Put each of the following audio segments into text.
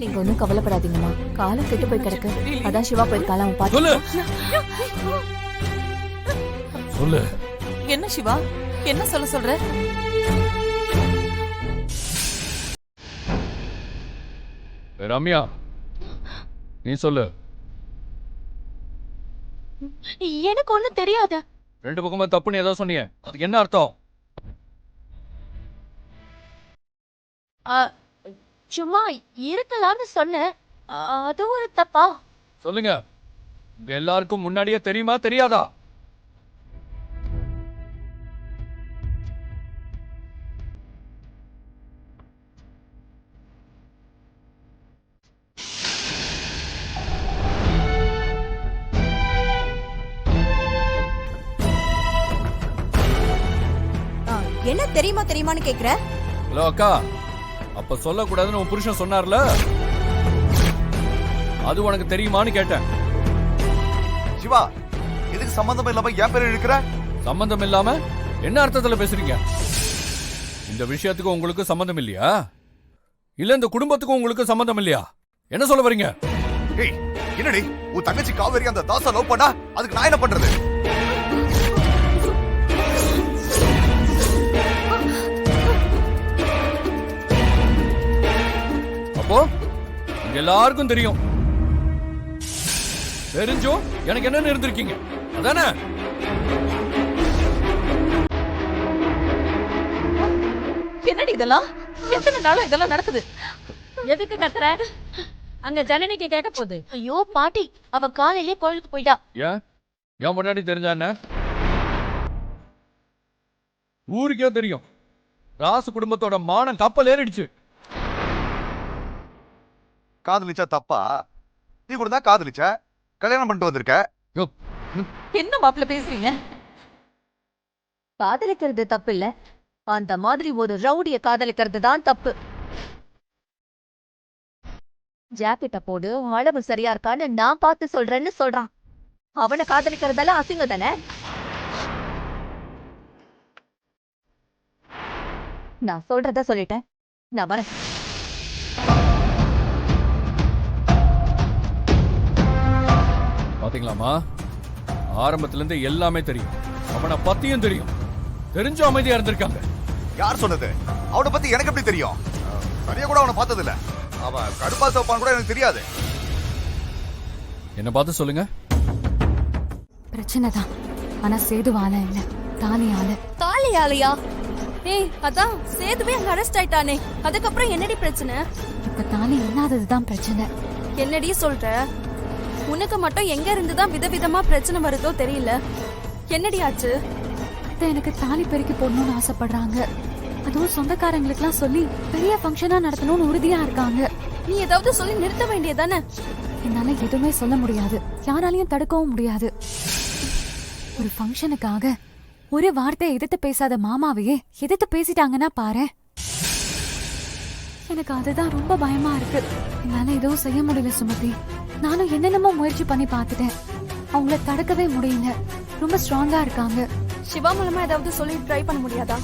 நீங்க ஒண்ணும் கவலைப்படாதீங்கம்மா. காலம் கெட்டு போய் கிடக்கு. அதான் சிவா போயிருக்கால, அவன் பாத்து. சொல்லு. என்ன சிவா, என்ன சொல்ற? ரம்யா, நீ சொல்லு. எனக்கு ஒண்ணும் தெரியாது. ரெண்டு பக்கமா தப்புன்னு ஏதோ சொன்னீங்க, அதுக்கு என்ன அர்த்தம்? சும்மா இருக்கலாம்னு சொன்னேன். அது ஒரு தப்பா? சொல்லுங்க. எல்லாருக்கும் முன்னாடியே தெரியுமா தெரியாதா? என்ன தெரியுமான்னு கேக்குற? ஹலோ அக்கா, அப்ப சொல்லக்கூடாதுன்னு உன் புருஷன் சொன்னார்ல, அது உனக்கு தெரியுமான்னு கேட்டேன். சிவா, எதுக்கு சம்பந்தம் இல்லாம என் பேர் இழுக்கிற? சம்பந்தம் இல்லாம என்ன அர்த்தத்துல பேசுறீங்க? இந்த விஷயத்துக்கு உங்களுக்கு சம்பந்தம் இல்லையா? இல்ல இந்த குடும்பத்துக்கும் உங்களுக்கு சம்பந்தம் இல்லையா? என்ன சொல்ல வரீங்க? ஏய், என்னடி உன் தங்கச்சி காவேரி அந்த தாசா லவ் பண்ணா அதுக்கு நான் என்ன பண்றது? அப்போ எல்லாருக்கும் தெரியும். தெரிஞ்சும் எனக்கு என்ன இருந்திருக்கீங்க அதானே? என்னடி இதெல்லாம்? எத்தனை நாளும் இதெல்லாம் நடக்குது? எதுக்கு கத்துற? அங்க ஜனனிக்கு கேட்க போகுது. ஐயோ பாட்டி, அவ காலையிலேயே கோயிலுக்கு போயிட்டா. ஏன் முன்னாடி தெரிஞ்சா என்ன? ஊருக்கே தெரியும். ராசு குடும்பத்தோட மானம் கப்பல் ஏறிடுச்சு. காதலிச்சா தப்பா? நீ கூட தான் காதலிச்ச, கல்யாணம் பண்ணிட்டு வந்திருக்க. என்ன மாப்பிள்ள பேசுறீங்க? காதலிக்கிறது தப்பு இல்ல, அந்த மாதிரி ஒரு ரவுடிய காதலிக்கிறது தான் தப்பு. ஜாக்கெட்ட போடு, அளவு சரியா இருக்கான்னு நான் பார்த்து சொல்றேன்னு சொல்றான். அவனை காதலிக்கிறதெல்லாம் அசிங்கம் தானே? நான் சொல்றத சொல்லிட்டேன், நான் வரேன். பாத்தீங்களாமா, ஆரம்பத்துல இருந்து எல்லாமே தெரியும். அவனை பத்தியும் தெரியும். தெரிஞ்சு அமைதியா இருந்திருக்காங்க. யார் சொன்னது? அவனை பத்தி எனக்கு எப்படி தெரியும்? சரியா கூட அவனை பார்த்தது இல்ல. அவன் கடுப்பா சோப்பான் கூட எனக்கு தெரியாது. என்ன பார்த்து சொல்லுங்க. பிரச்சனை தான், ஆனா சேதுவால இல்ல, தாலியால. தாலியாலையா? ஏய், அதான் சேதுவே அங்க அரெஸ்ட் ஆயிட்டானே, அதுக்கப்புறம் என்னடி பிரச்சனை? இப்ப தாலி இல்லாததுதான் பிரச்சனை. என்னடி சொல்ற? உனக்கு மட்டும் எங்க இருந்துதான் விதவிதமா பிரச்சனை வருதோ தெரியல. என்னடி ஆச்சு? எனக்கு தாலி பெருக்கி போடணும்னு ஆசைப்படுறாங்க. அதுவும் சொந்தக்காரங்களுக்கு எல்லாம் சொல்லி பெரிய ஃபங்க்ஷனா நடத்தணும்னு உறுதியா இருக்காங்க. நீ ஏதாவது சொல்லி நிறுத்த வேண்டியதானே? என்னால எதுவுமே சொல்ல முடியாது, யாராலையும் தடுக்கவும் முடியாது. ஒரு ஃபங்க்ஷனுக்காக ஒரு வார்த்தை எதிர்த்து பேசாத மாமாவையே எதிர்த்து பேசிட்டாங்கன்னா பாரு. எனக்கு அதுதான் ரொம்ப பயமா இருக்கு. என்னால எதுவும் செய்ய முடியல சுமதி. நானும் என்னென்னமோ முயற்சி பண்ணி பார்த்துட்டேன், அவங்கள தடுக்கவே முடியல. ரொம்ப ஸ்ட்ராங்கா இருக்காங்க. சிவா மூலமா ஏதாவது சொல்லி ட்ரை பண்ண முடியாதா?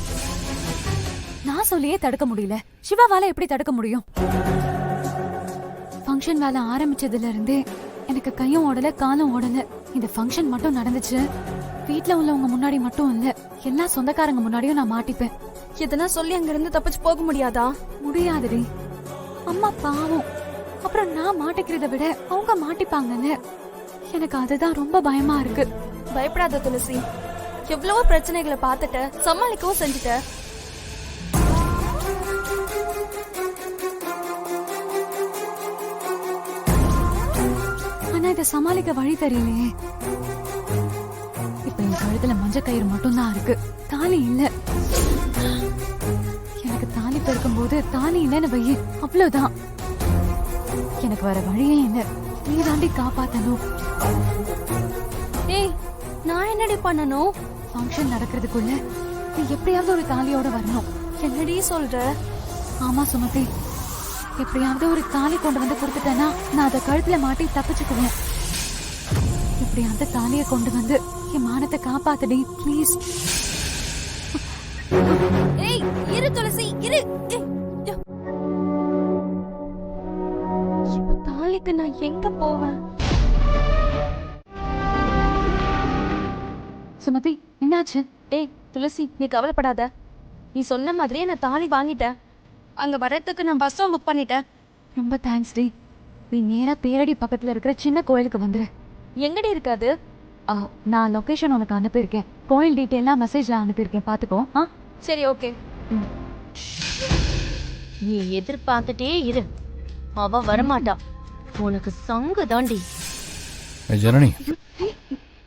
நான் சொல்லியே தடுக்க முடியல, சிவாவால எப்படி தடுக்க முடியும்? ஃபங்க்ஷன் வேலை ஆரம்பிச்சதுல இருந்தே எனக்கு கையும் ஓடல காலும் ஓடல. இந்த ஃபங்க்ஷன் மட்டும் நடந்துச்சு, வீட்டுல உள்ளவங்க முன்னாடி மட்டும் இல்ல, எல்லா சொந்தக்காரங்க முன்னாடியும் நான் மாட்டிப்பேன். எதனா சொல்லி அங்க இருந்து தப்பிச்சு போக முடியாதா? முடியாதுடி, அம்மா பாவம். அப்புறம் நான் மாட்டிக்கிறத விட அவங்க மாட்டிப்பாங்கன்னு எனக்கு அதுதான் ரொம்ப பயமா இருக்கு. பயப்படாத துளசி, எவ்வளவோ பிரச்சனைகளை பார்த்துட்ட, சமாளிக்கவும் செஞ்சுட்ட. ஆனா இதை சமாளிக்க வழி தெரியலையே. இப்ப என் கழுத்துல மஞ்சள் கயிறு மட்டும்தான் இருக்கு, தாலி இல்ல. எனக்கு தாலி பெருக்கும் போது தாலி இல்லன்னு வையே, அவ்வளவுதான். எனக்கு வர வழியே இல்ல, நீ தாண்டி காப்பாத்தணும். ஏய், நான் என்னடி பண்ணணும்? ஃபங்க்ஷன் நடக்கிறதுக்குள்ள நீ எப்படியாவது ஒரு தாலியோட வரணும். என்னடி சொல்ற? ஆமா சுமதி, எப்படியாவது ஒரு தாலி கொண்டு வந்து கொடுத்துட்டேன்னா நான் அதை கழுத்துல மாட்டி தப்பிச்சுக்குவேன். இப்படி அந்த தாலியை கொண்டு வந்து என் மானத்தை காப்பாத்துடி ப்ளீஸ். ஏய், இரு துளசி, இரு. தாலிக்கு நான் எங்க போவேன்? சுமதி என்னாச்சு? டேய் துளசி, நீ கவலைப்படாத. நீ சொன்ன மாதிரியே நான் தாலி வாங்கிட்டேன். அங்க வரதுக்கு நான் பஸ்ஸும் புக் பண்ணிட்டேன். ரொம்ப தேங்க்ஸ் டி. நீ நேரா பேரடி பக்கத்துல இருக்கிற சின்ன கோயிலுக்கு வந்துரு. எங்கடி இருக்காது? நான் லொகேஷன் உனக்கு அனுப்பியிருக்கேன். கோயில் டீட்டெயிலாம் மெசேஜ்ல அனுப்பியிருக்கேன், பாத்துக்கோ. சரி, ஓகே. நீ எதிர்பார்த்துட்டே இரு, அவ வரமாட்டா. உனக்கு சங்கு தாண்டி. ஜனனி,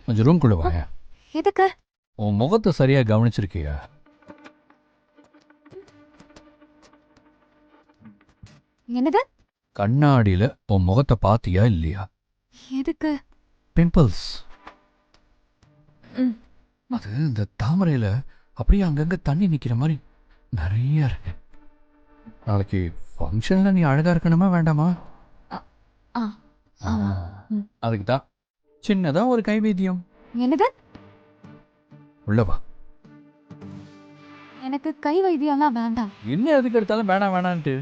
கொஞ்சம் ரூம்குள்ள வாங்க. எதுக்கு? உன் முகத்தை சரியா கவனிச்சிருக்கியா? என்னது? கண்ணாடியில உன் முகத்தை பாத்தியா இல்லையா? எதுக்கு? பிம்பிள்ஸ். அது இந்த தாமரையில அப்படியே அங்கங்க தண்ணி நிக்கிற மாதிரி நிறைய இருக்கு. நாளைக்கு ஃபங்க்ஷன்ல நீ அழகா இருக்கணுமா வேண்டாமா? அதுக்கு தான் சின்னதா ஒரு கைவேத்தியம். என்னது? உள்ளவா. எனக்கு கை வைத்தியம்லாம் வேண்டாம். என்ன எதுக்கு எடுத்தாலும் வேணாம் வேணான்ட்டு?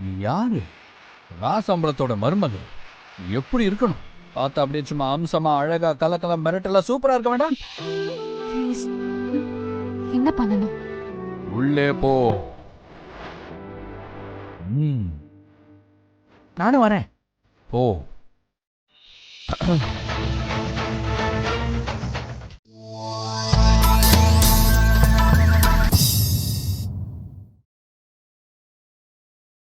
நீ யாரு? ராசம்பளத்தோட மருமகள். நீ எப்படி இருக்கணும்? பார்த்தா அப்படியே சும்மா அம்சமா அழகா கலக்கல மிரட்டெல்லாம் சூப்பரா இருக்க வேண்டாம்? ப்ளீஸ். என்ன பண்ணணும்? உள்ளே போ. நானும் வரேன். போ.